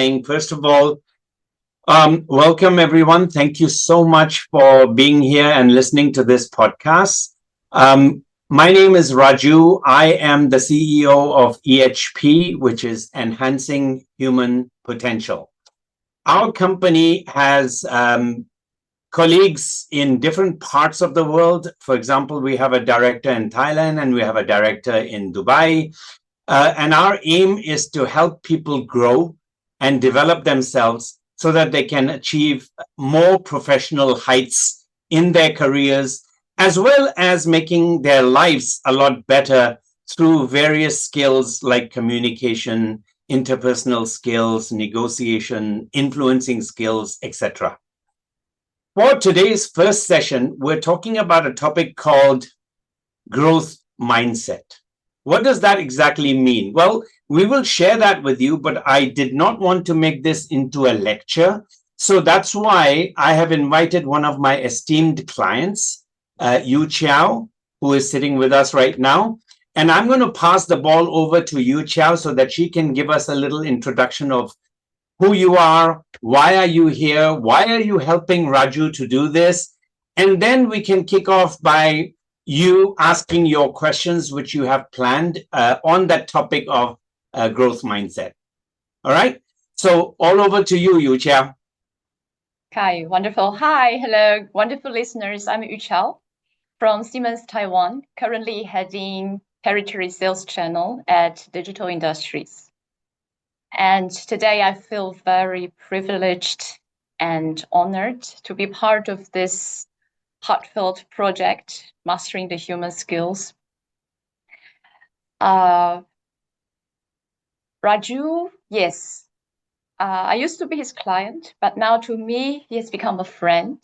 saying, first of all, welcome everyone. Thank you so much for being here and listening to this podcast. My name is Raju. I am the CEO of EHP, which is Enhancing Human Potential. Our company has colleagues in different parts of the world. For example, we have a director in Thailand and we have a director in Dubai. And our aim is to help people grow and develop themselves so that they can achieve more professional heights in their careers, as well as making their lives a lot better through various skills like communication, interpersonal skills, negotiation, influencing skills, etc. For today's first session, we're talking about a topic called growth mindset. What does that exactly mean? Well, we will share that with you, but I did not want to make this into a lecture. So that's why I have invited one of my esteemed clients, YuChiao, who is sitting with us right now. And I'm going to pass the ball over to YuChiao so that she can give us a little introduction of who you are, why are you here, why are you helping Raju to do this? And then we can kick off by you asking your questions, which you have planned on that topic of growth mindset. All right. So all over to you, YuChiao. Hi, wonderful. Hi, hello, wonderful listeners. I'm YuChiao from Siemens Taiwan, currently heading territory sales channel at Digital Industries. And today I feel very privileged and honored to be part of this heartfelt project, Mastering the Human Skills. Raju, yes, I used to be his client, but now to me, he has become a friend.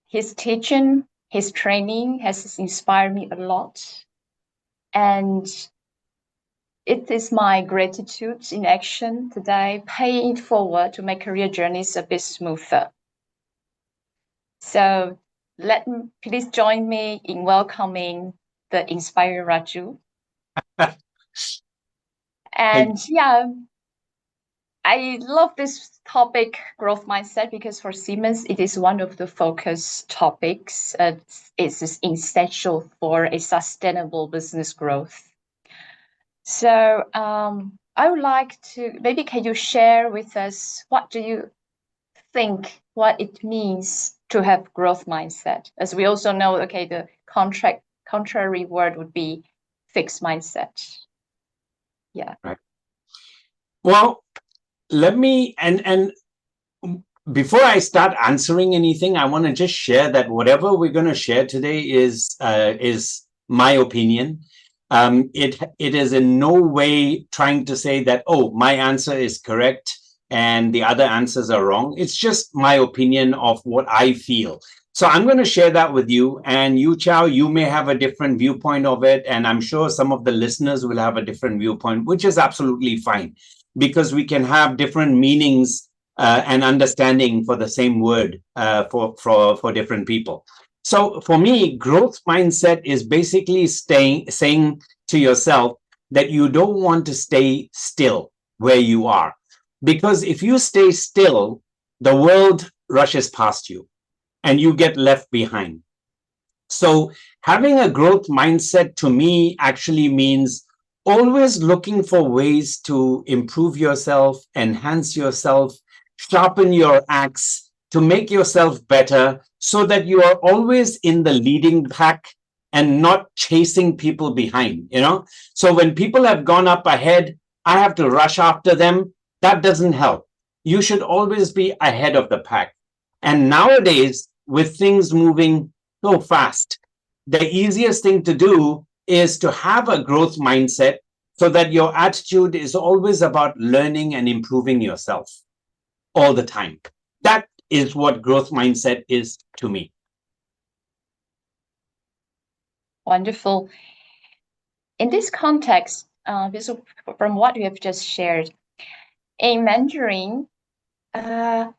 His teaching, his training has inspired me a lot. And it is my gratitude in action today, paying it forward to make career journeys a bit smoother. So please join me in welcoming the inspired Raju. And yeah, I love this topic, growth mindset, because for Siemens, it is one of the focus topics. It's essential for a sustainable business growth. So I would like to, maybe can you share with us, what do you think, what it means to have growth mindset? As we also know, okay, the contrary word would be fixed mindset. Yeah. Right. Well, let me, and before I start answering anything, I want to just share that whatever we're going to share today is my opinion. It is in no way trying to say that, oh, my answer is correct and the other answers are wrong. It's just my opinion of what I feel. So I'm going to share that with you. And YuChiao, you may have a different viewpoint of it. And I'm sure some of the listeners will have a different viewpoint, which is absolutely fine, because we can have different meanings and understanding for the same word for different people. So for me, growth mindset is basically saying to yourself that you don't want to stay still where you are. Because if you stay still, the world rushes past you and you get left behind. So having a growth mindset to me actually means always looking for ways to improve yourself, enhance yourself, sharpen your axe, to make yourself better, so that you are always in the leading pack and not chasing people behind, So when people have gone up ahead, I have to rush after them. That doesn't help. You should always be ahead of the pack. And nowadays, with things moving so fast, the easiest thing to do is to have a growth mindset so that your attitude is always about learning and improving yourself all the time. That is what growth mindset is to me. Wonderful. In this context, from what you have just shared, in Mandarin, the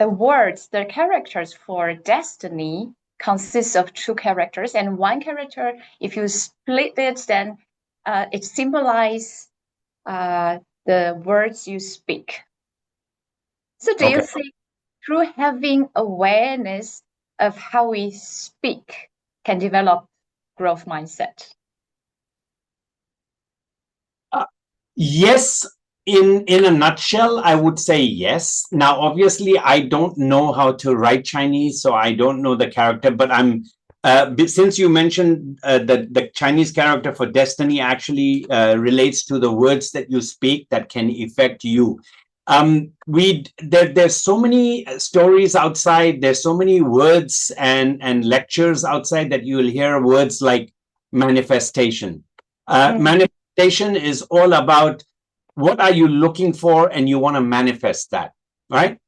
words, the characters for destiny consists of two characters, and one character, if you split it, then it symbolizes the words you speak. So do you think through having awareness of how we speak can develop growth mindset? Yes, in a nutshell, I would say yes. Now, obviously, I don't know how to write Chinese, so I don't know the character. But since you mentioned that the Chinese character for destiny actually relates to the words that you speak that can affect you. There's so many stories outside. There's so many words and lectures outside that you will hear words like manifestation. Manifestation is all about what are you looking for, and you want to manifest that, right?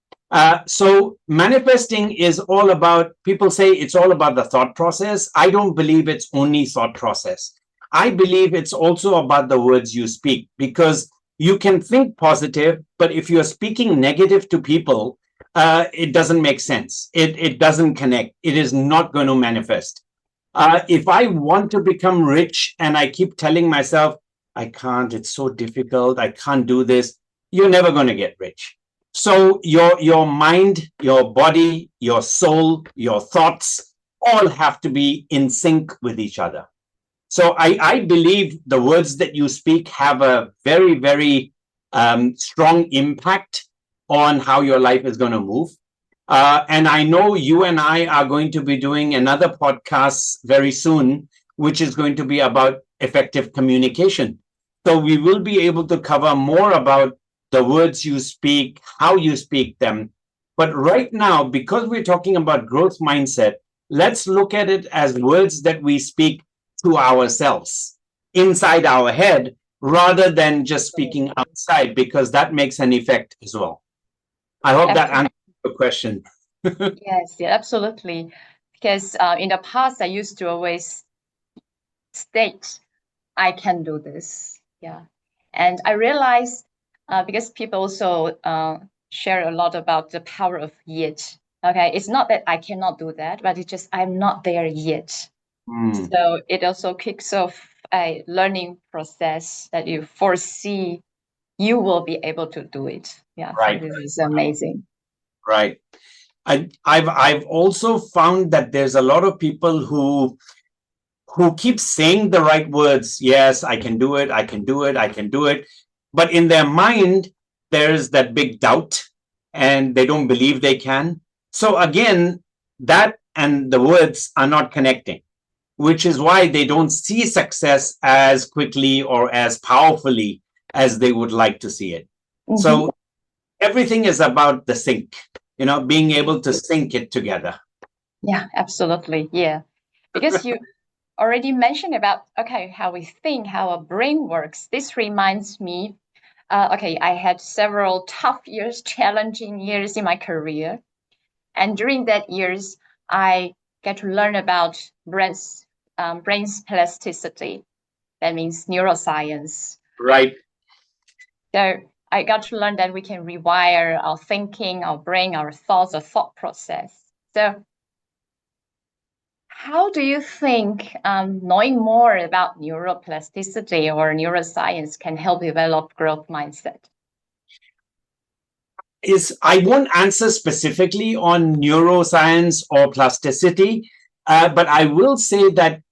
So manifesting is all about, people say it's all about the thought process. I don't believe it's only thought process. I believe it's also about the words you speak, because you can think positive, but if you're speaking negative to people, it doesn't make sense. It doesn't connect. It is not going to manifest. If I want to become rich and I keep telling myself, I can't, it's so difficult, I can't do this, you're never going to get rich. So your mind, your body, your soul, your thoughts all have to be in sync with each other. So I believe the words that you speak have a very, very strong impact on how your life is going to move. And I know you and I are going to be doing another podcast very soon, which is going to be about effective communication. So we will be able to cover more about the words you speak, how you speak them. But right now, because we're talking about growth mindset, let's look at it as words that we speak to ourselves inside our head, rather than just speaking outside, because that makes an effect as well. I hope that answers the question. Yes, yeah, absolutely. Because in the past, I used to always state, I can do this. Yeah. And I realized, because people also share a lot about the power of yet. Okay. It's not that I cannot do that, but it's just I'm not there yet. So it also kicks off a learning process that you foresee you will be able to do it. Yeah. Right. So this is amazing. Right. I've also found that there's a lot of people who keep saying the right words. Yes, I can do it. I can do it. I can do it. But in their mind, there's that big doubt, and they don't believe they can. So again, that and the words are not connecting, which is why they don't see success as quickly or as powerfully as they would like to see it. So everything is about the sync, being able to sync it together. Yeah, absolutely. Yeah. Because you already mentioned about, okay, how we think, how our brain works. This reminds me, okay, I had several tough years, challenging years in my career. And during that years, I get to learn about brain's plasticity. That means neuroscience. Right. So I got to learn that we can rewire our thinking, our brain, our thoughts, our thought process. So how do you think knowing more about neuroplasticity or neuroscience can help develop growth mindset? I won't answer specifically on neuroscience or plasticity, but I will say that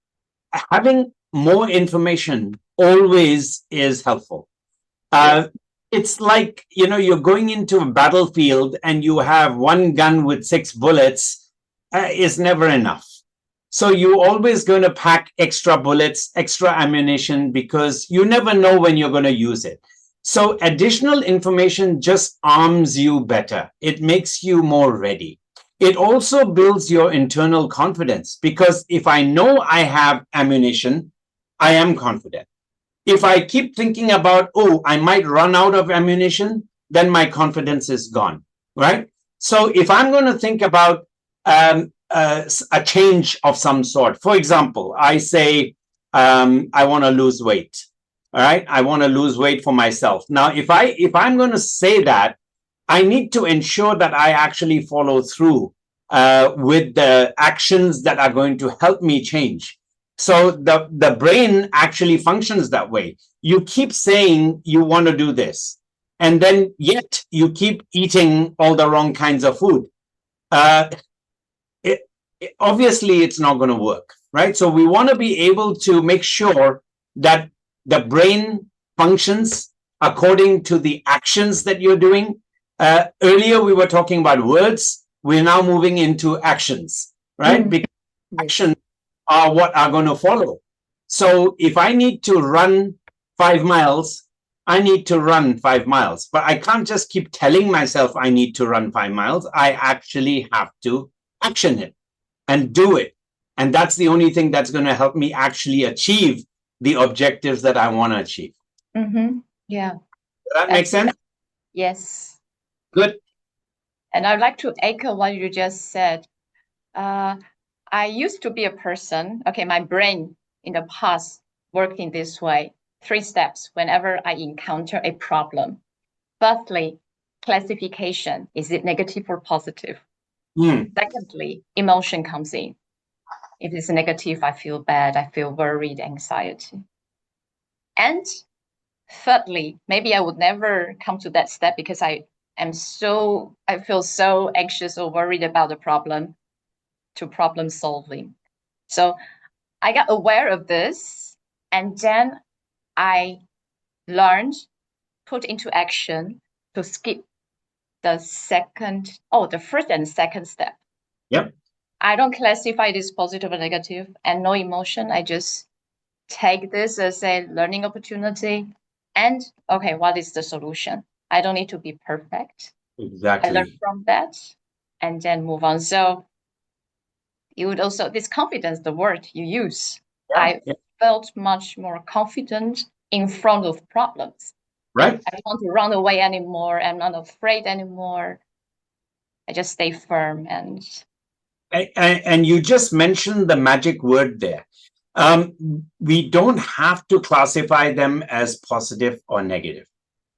having more information always is helpful. It's like, you're going into a battlefield and you have one gun with 6 bullets, is never enough. So you're always going to pack extra bullets, extra ammunition, because you never know when you're going to use it. So additional information just arms you better. It makes you more ready. It also builds your internal confidence, because if I know I have ammunition, I am confident. If I keep thinking about, oh, I might run out of ammunition, then my confidence is gone, right? So if I'm going to think about a change of some sort, for example, I say, I want to lose weight. All right, I want to lose weight for myself. Now, if I'm going to say that, I need to ensure that I actually follow through with the actions that are going to help me change. So the brain actually functions that way. You keep saying you want to do this, and then yet you keep eating all the wrong kinds of food. Obviously, it's not going to work, right? So we want to be able to make sure that the brain functions according to the actions that you're doing. Earlier, we were talking about words. We're now moving into actions, right? Because actions are what are going to follow. So if I need to run 5 miles, I need to run 5 miles. But I can't just keep telling myself I need to run 5 miles. I actually have to action it and do it. And that's the only thing that's going to help me actually achieve the objectives that I want to achieve. Yeah. Does that make sense? Yes. Good. And I'd like to echo what you just said. I used to be a person, okay, my brain in the past worked in this way. 3 steps whenever I encounter a problem. Firstly, classification. Is it negative or positive? Secondly, emotion comes in. If it's negative, I feel bad, I feel worried, anxiety. And thirdly, maybe I would never come to that step because I feel so anxious or worried about the problem, to problem solving. So I got aware of this, and then I learned, put into action to skip the first and second step. Yep. I don't classify this positive or negative, and no emotion. I just take this as a learning opportunity. And okay, what is the solution? I don't need to be perfect. Exactly. I learn from that and then move on. So you would also, this confidence, the word you use, I felt much more confident in front of problems. Right. I don't want to run away anymore. I'm not afraid anymore. I just stay firm. And you just mentioned the magic word there. We don't have to classify them as positive or negative.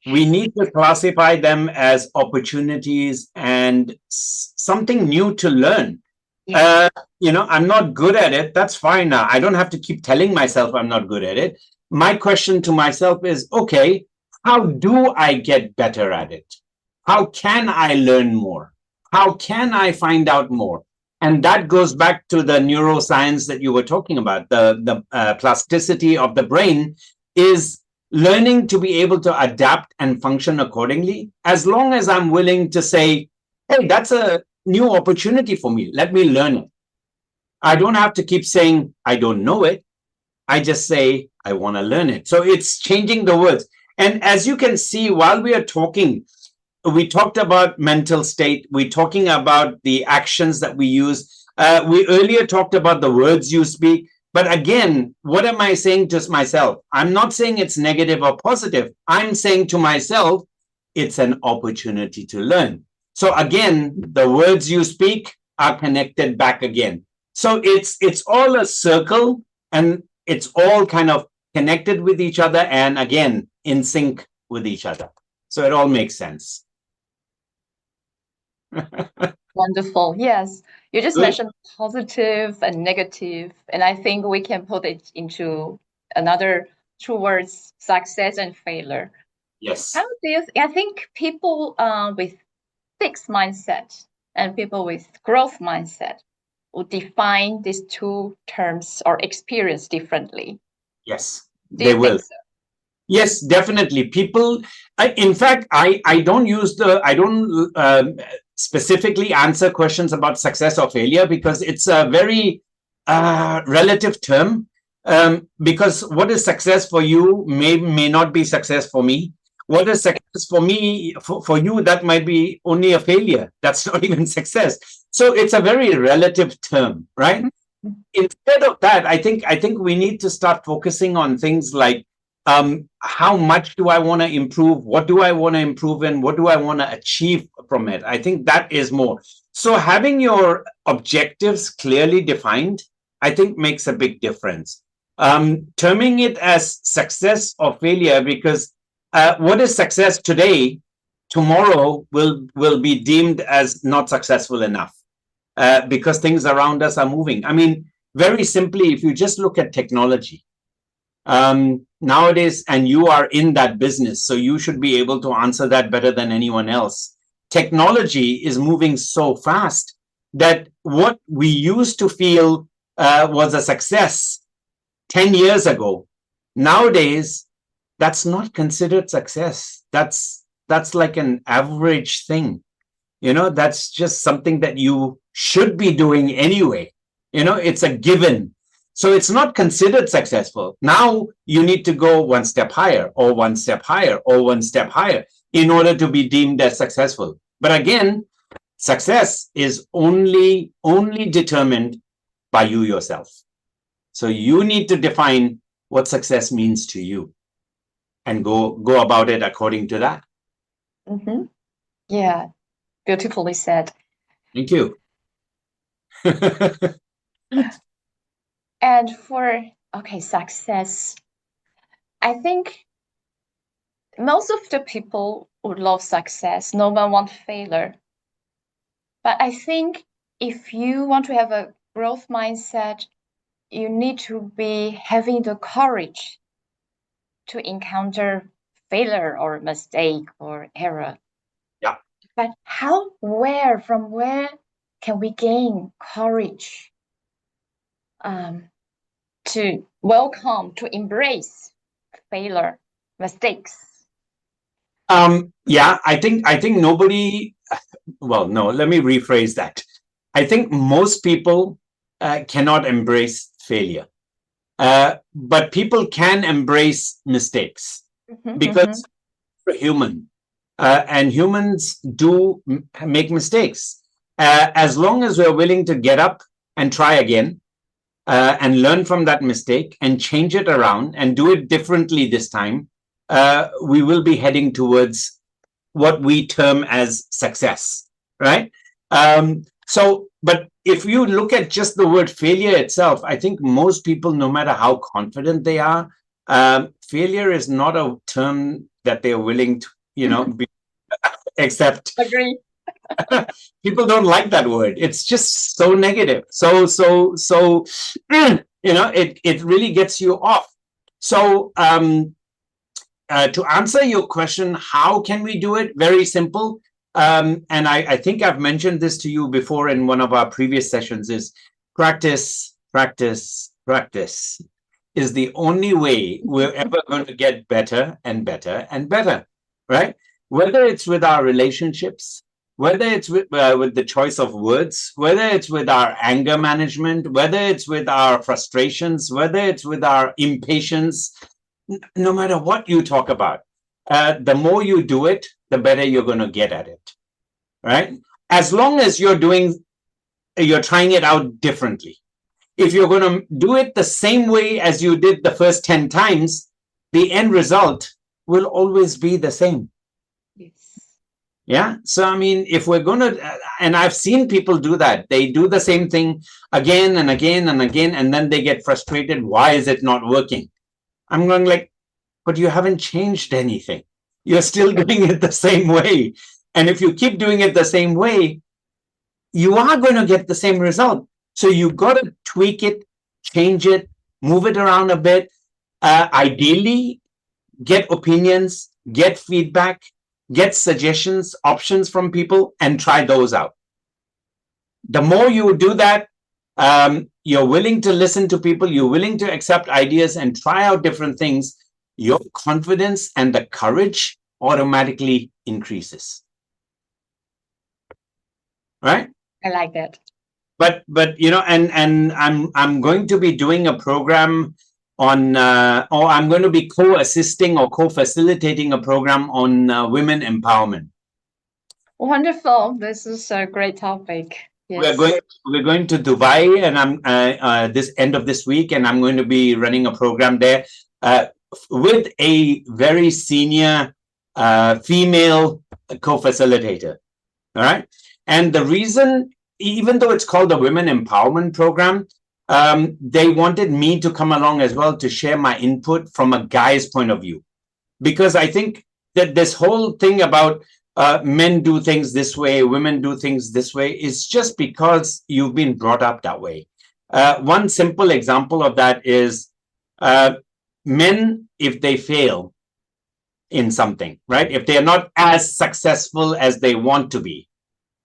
We need to classify them as opportunities and something new to learn. Yeah. I'm not good at it. That's fine now. I don't have to keep telling myself I'm not good at it. My question to myself is, okay, how do I get better at it? How can I learn more? How can I find out more? And that goes back to the neuroscience that you were talking about. The plasticity of the brain is learning to be able to adapt and function accordingly, as long as I'm willing to say, hey, that's a new opportunity for me. Let me learn it. I don't have to keep saying, I don't know it. I just say, I want to learn it. So it's changing the words. And as you can see, while we are talking, we talked about mental state. We're talking about the actions that we use. We earlier talked about the words you speak. But again, what am I saying to myself? I'm not saying it's negative or positive. I'm saying to myself, it's an opportunity to learn. So again, the words you speak are connected back again. So it's all a circle, and it's all kind of connected with each other, and again, in sync with each other. So it all makes sense. Wonderful. Yes. You just mentioned positive and negative, and I think we can put it into another 2 words, success and failure. Yes. How do you I think people with fixed mindset and people with growth mindset will define these 2 terms or experience differently. Yes, they will. So? Yes, definitely. People, in fact, I don't specifically answer questions about success or failure, because it's a very relative term. Because what is success for you may not be success for me. What is success for me, for you, that might be only a failure. That's not even success. So it's a very relative term, right? Mm-hmm. Instead of that, I think we need to start focusing on things like, how much do I want to improve? What do I want to improve in? What do I want to achieve from it? I think that is more. So having your objectives clearly defined, I think, makes a big difference. Terming it as success or failure, because what is success today, tomorrow will be deemed as not successful enough, because things around us are moving. I mean, Very simply, if you just look at technology, nowadays, and you are in that business, so you should be able to answer that better than anyone else. Technology is moving so fast that what we used to feel was a success 10 years ago, nowadays, that's not considered success. That's like an average thing. That's just something that you should be doing anyway. It's a given. So it's not considered successful. Now you need to go one step higher or one step higher or one step higher in order to be deemed as successful. But again, success is only determined by you yourself. So you need to define what success means to you and go about it according to that. Mm-hmm. Yeah, beautifully said. Thank you. And for, success, I think most of the people would love success. No one wants failure. But I think if you want to have a growth mindset, you need to be having the courage to encounter failure or mistake or error. Yeah. But from where can we gain courage to welcome, to embrace failure, mistakes? Yeah, I think nobody, well, no, let me rephrase that. I think most people cannot embrace failure. But people can embrace mistakes because we're human. And humans do make mistakes. As long as we're willing to get up and try again and learn from that mistake and change it around and do it differently this time, we will be heading towards what we term as success, right? But if you look at just the word failure itself, I think most people, no matter how confident they are, failure is not a term that they're willing to, accept. Agree. People don't like that word. It's just so negative. So it really gets you off. So to answer your question, how can we do it? Very simple. And I think I've mentioned this to you before in one of our previous sessions, is practice, practice, practice is the only way we're ever going to get better and better and better, right? Whether it's with our relationships, whether it's with the choice of words, whether it's with our anger management, whether it's with our frustrations, whether it's with our impatience, no matter what you talk about, the more you do it, the better you're going to get at it, right? As long as you're trying it out differently. If you're going to do it the same way as you did the first 10 times, the end result will always be the same. Yes. Yeah. So, I mean, if we're going to, and I've seen people do that, they do the same thing again and again and again, and then they get frustrated. Why is it not working? I'm going like, but you haven't changed anything. You're still doing it the same way. And if you keep doing it the same way, you are going to get the same result. So you've got to tweak it, change it, move it around a bit. Ideally, get opinions, get feedback, get suggestions, options from people, and try those out. The more you do that, you're willing to listen to people, you're willing to accept ideas and try out different things, your confidence and the courage automatically increases. Right? I like that. But and I'm going to be doing a program on, or I'm going to be co-assisting or co-facilitating a program on women empowerment. Wonderful. This is a great topic. Yes. We're going to Dubai, and I'm this end of this week, and I'm going to be running a program there with a very senior female co-facilitator. All right, and the reason, even though it's called the Women Empowerment Program, they wanted me to come along as well to share my input from a guy's point of view, because I think that this whole thing about men do things this way, women do things this way, is just because you've been brought up that way. One simple example of that is men, if they fail in something, right? If they are not as successful as they want to be,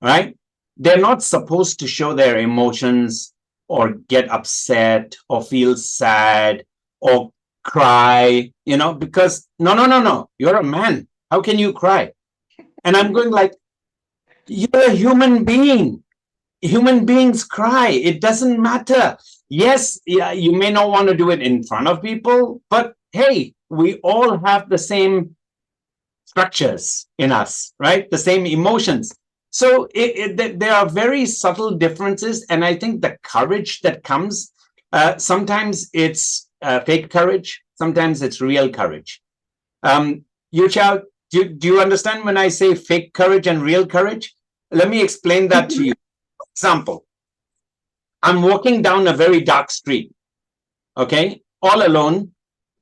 right? They're not supposed to show their emotions or get upset or feel sad or cry, because no. You're a man. How can you cry? And I'm going like, you're a human being. Human beings cry. It doesn't matter. Yes, yeah, you may not want to do it in front of people, but hey, we all have the same structures in us, right? The same emotions. So there are very subtle differences. And I think the courage that comes, sometimes it's fake courage, sometimes it's real courage. YuChiao, do you understand when I say fake courage and real courage? Let me explain that to you. Example, I'm walking down a very dark street, okay, all alone.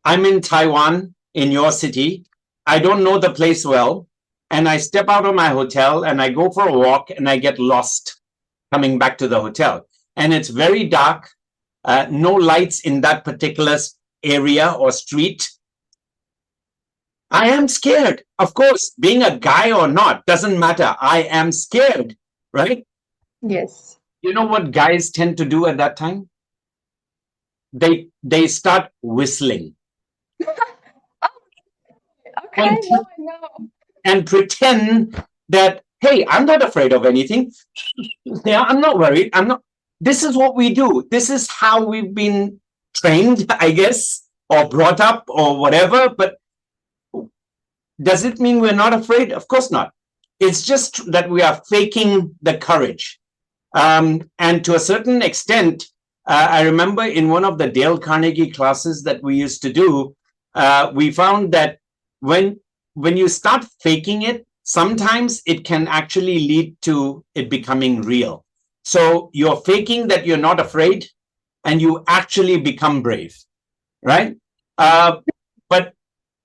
I'm in Taiwan, in your city. I don't know the place well. And I step out of my hotel and I go for a walk and I get lost coming back to the hotel. And it's very dark, no lights in that particular area or street. I am scared. Of course, being a guy or not doesn't matter. I am scared, right? Yes. You know what guys tend to do at that time? They start whistling. Okay, no, I know. And pretend that, hey, I'm not afraid of anything. Yeah, I'm not worried. I'm not. This is what we do. This is how we've been trained, I guess, or brought up or whatever. But does it mean we're not afraid? Of course not. It's just that we are faking the courage. And to a certain extent, I remember in one of the Dale Carnegie classes that we used to do, we found that when you start faking it, sometimes it can actually lead to it becoming real. So you're faking that you're not afraid, and you actually become brave, right? But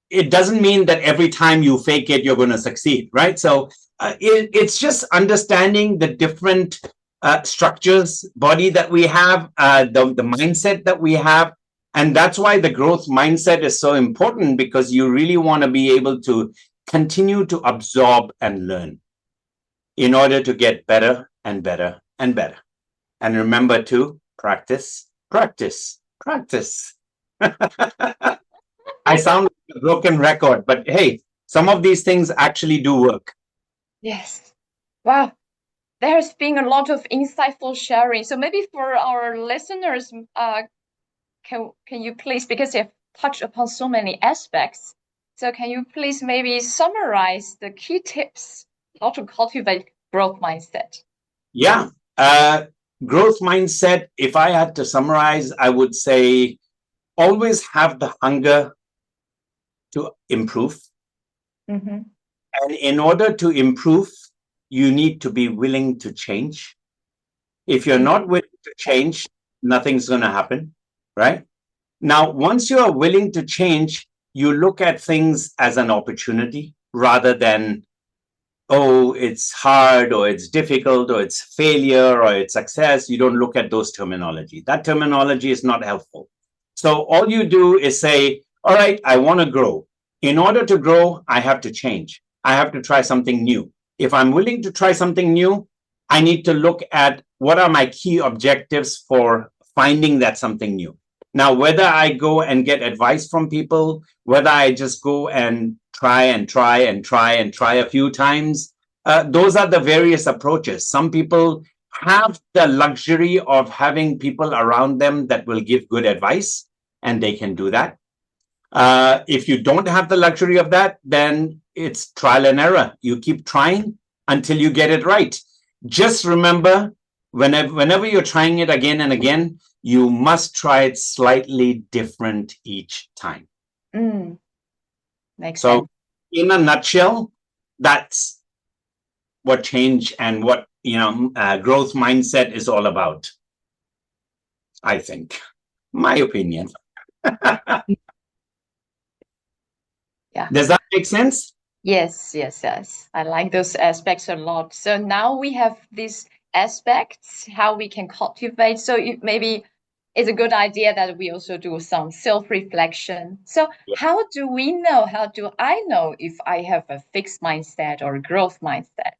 it doesn't mean that every time you fake it, you're going to succeed, right? So it's just understanding the different structures, body that we have, the mindset that we have. And that's why the growth mindset is so important, because you really want to be able to continue to absorb and learn in order to get better and better and better. And remember to practice, practice, practice. I sound like a broken record, but hey, some of these things actually do work. Yes. Wow. There's been a lot of insightful sharing. So maybe for our listeners, can you please, because you've touched upon so many aspects, so can you please maybe summarize the key tips how to cultivate growth mindset? Yeah. Growth mindset, if I had to summarize, I would say always have the hunger to improve. Mm-hmm. And in order to improve, you need to be willing to change. If you're not willing to change, nothing's going to happen, right? Now, once you are willing to change, you look at things as an opportunity rather than, oh, it's hard or it's difficult or it's failure or it's success. You don't look at those terminology. That terminology is not helpful. So all you do is say, all right, I want to grow. In order to grow, I have to change. I have to try something new. If I'm willing to try something new, I need to look at what are my key objectives for finding that something new. Now, whether I go and get advice from people, whether I just go and try a few times, those are the various approaches. Some people have the luxury of having people around them that will give good advice, and they can do that. If you don't have the luxury of that, then it's trial and error. You keep trying until you get it right. Just remember, whenever you're trying it again and again, you must try it slightly different each time. Makes So, sense. in a nutshell, that's what change and what growth mindset is all about. I think, my opinion. Yeah. Does that make sense? Yes. I like those aspects a lot. So now we have this aspects, how we can cultivate. So maybe it's a good idea that we also do some self-reflection. So how do we know, how do I know if I have a fixed mindset or a growth mindset?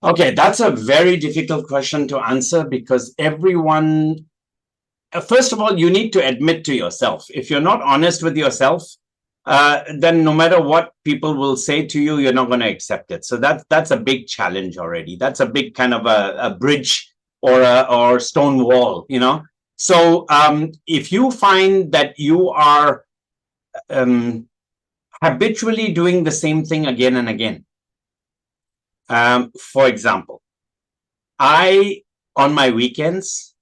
Okay, that's a very difficult question to answer because everyone, first of all, you need to admit to yourself. If you're not honest with yourself, then no matter what people will say to you, you're not going to accept it. So that's a big challenge already. That's a big kind of a bridge or stone wall, you know. So if you find that you are habitually doing the same thing again and again, for example, on my weekends,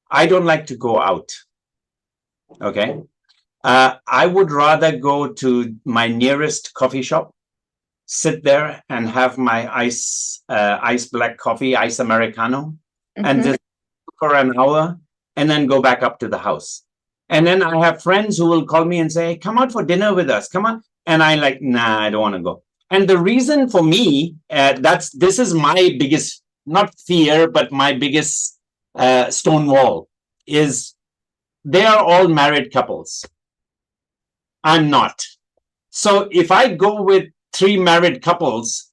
I don't like to go out. Okay. I would rather go to my nearest coffee shop, sit there and have my ice black coffee, ice Americano, and just for an hour and then go back up to the house. And then I have friends who will call me and say, come out for dinner with us. Come on. And I like, nah, I don't want to go. And the reason for me, this is my biggest, not fear, but my biggest stone wall is they are all married couples. I'm not. So if I go with 3 married couples,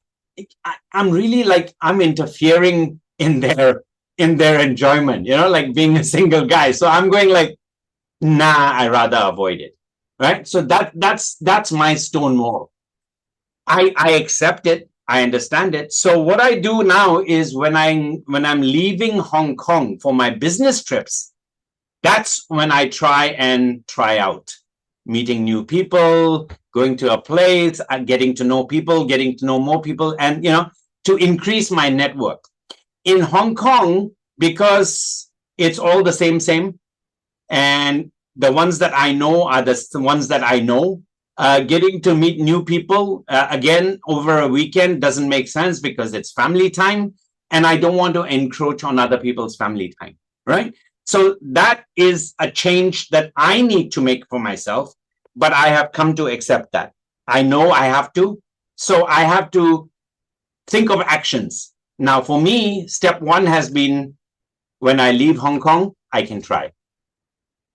I'm really like, I'm interfering in their enjoyment, you know, like being a single guy. So I'm going like, nah, I rather avoid it. Right. So that's my stone wall. I accept it. I understand it. So what I do now is when I'm leaving Hong Kong for my business trips, that's when I try out, meeting new people, going to a place, getting to know people, getting to know more people, and, you know, to increase my network. In Hong Kong, because it's all the same, and the ones that I know are the ones that I know, getting to meet new people, again, over a weekend doesn't make sense because it's family time, and I don't want to encroach on other people's family time, right? So that is a change that I need to make for myself, but I have come to accept that. I know I have to, so I have to think of actions. Now, for me, step 1 has been when I leave Hong Kong, I can try.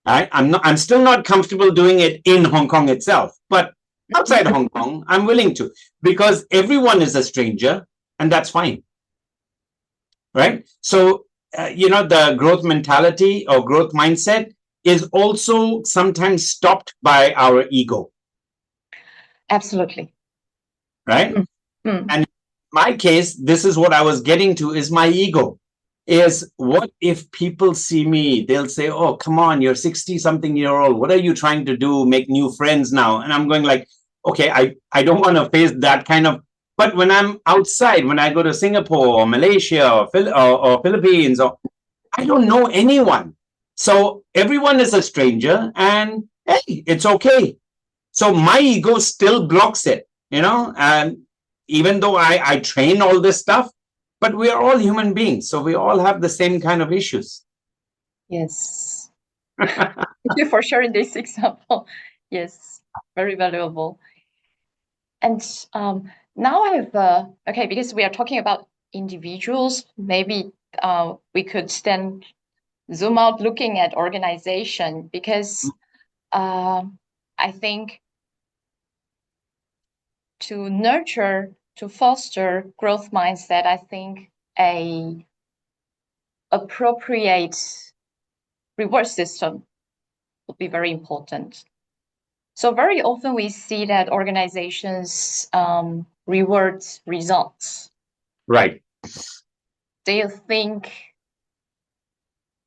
I'm still not comfortable doing it in Hong Kong itself, but outside Hong Kong, I'm willing to, because everyone is a stranger, and that's fine. Right? So, you know, the growth mentality or growth mindset is also sometimes stopped by our ego. Absolutely. Right? And in my case, this is what I was getting to, is my ego. Is what if people see me, they'll say, oh, come on, you're 60-something-year-old. What are you trying to do? Make new friends now? And I'm going like, okay, I don't want to face that kind of, but when I'm outside, when I go to Singapore or Malaysia or Philippines, or I don't know anyone. So everyone is a stranger, and hey, it's okay. So my ego still blocks it, you know, and even though I train all this stuff, but we are all human beings, so we all have the same kind of issues. Yes. Thank you for sharing this example. Yes, very valuable. And now I have, okay, because we are talking about individuals, maybe we could then zoom out looking at organization, because I think to nurture, to foster growth mindset, I think a appropriate reward system would be very important. So very often we see that organizations reward results. Right. Do you think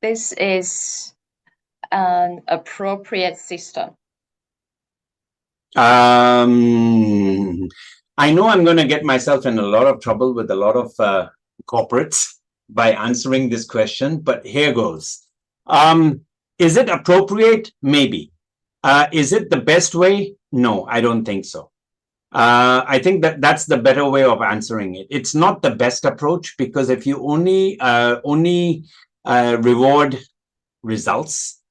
this is an appropriate system? I know I'm going to get myself in a lot of trouble with a lot of corporates by answering this question, but here goes. Is it appropriate? Maybe. Is it the best way? No, I don't think so. I think that's the better way of answering it. It's not the best approach, because if you only reward results,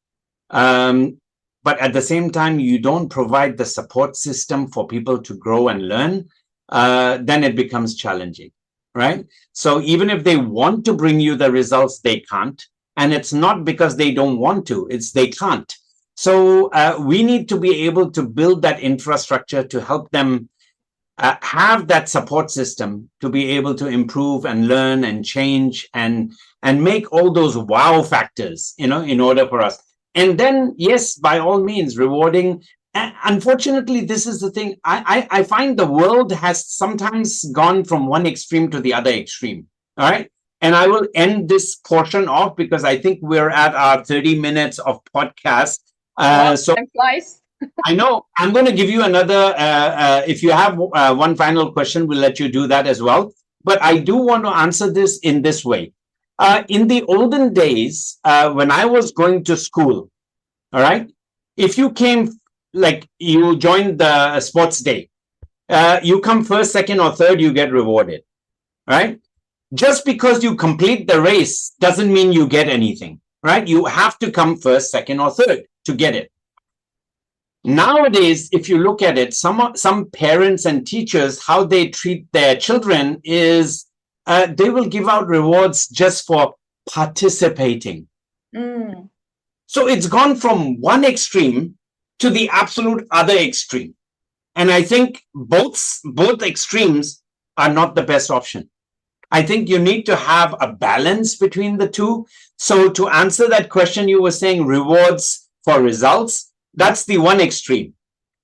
but at the same time you don't provide the support system for people to grow and learn, then it becomes challenging. right? So even if they want to bring you the results, they can't. And it's not because they don't want to, it's they can't. So we need to be able to build that infrastructure to help them have that support system to be able to improve and learn and change and make all those wow factors, in order for us. And then, yes, by all means, rewarding. Unfortunately, this is the thing. I find the world has sometimes gone from one extreme to the other extreme. All right. And I will end this portion off because I think we're at our 30 minutes of podcast. So I know I'm going to give you another. If you have one final question, we'll let you do that as well. But I do want to answer this in this way. In the olden days, when I was going to school, all right, if you came, like you joined the sports day, you come first, second, or third, you get rewarded, right? Just because you complete the race doesn't mean you get anything, right? You have to come first, second, or third to get it. Nowadays, if you look at it, some parents and teachers, how they treat their children is they will give out rewards just for participating. So it's gone from one extreme to the absolute other extreme. And I think both extremes are not the best option. I think you need to have a balance between the two. So to answer that question, you were saying rewards for results. That's the one extreme.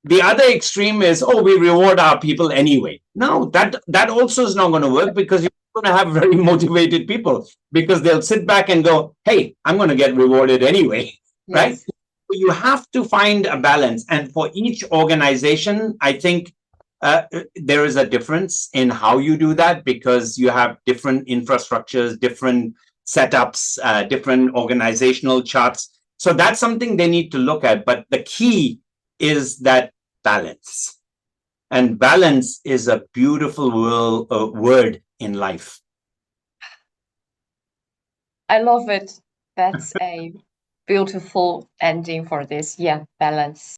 The other extreme is, oh, we reward our people anyway. No, that also is not going to work because you're going to have very motivated people because they'll sit back and go, hey, I'm going to get rewarded anyway, right? Yes. You have to find a balance. And for each organization, I think there is a difference in how you do that because you have different infrastructures, different setups, different organizational charts. So that's something they need to look at. But the key is that balance. And balance is a beautiful word in life. I love it. That's a beautiful ending for this. Yeah, balance.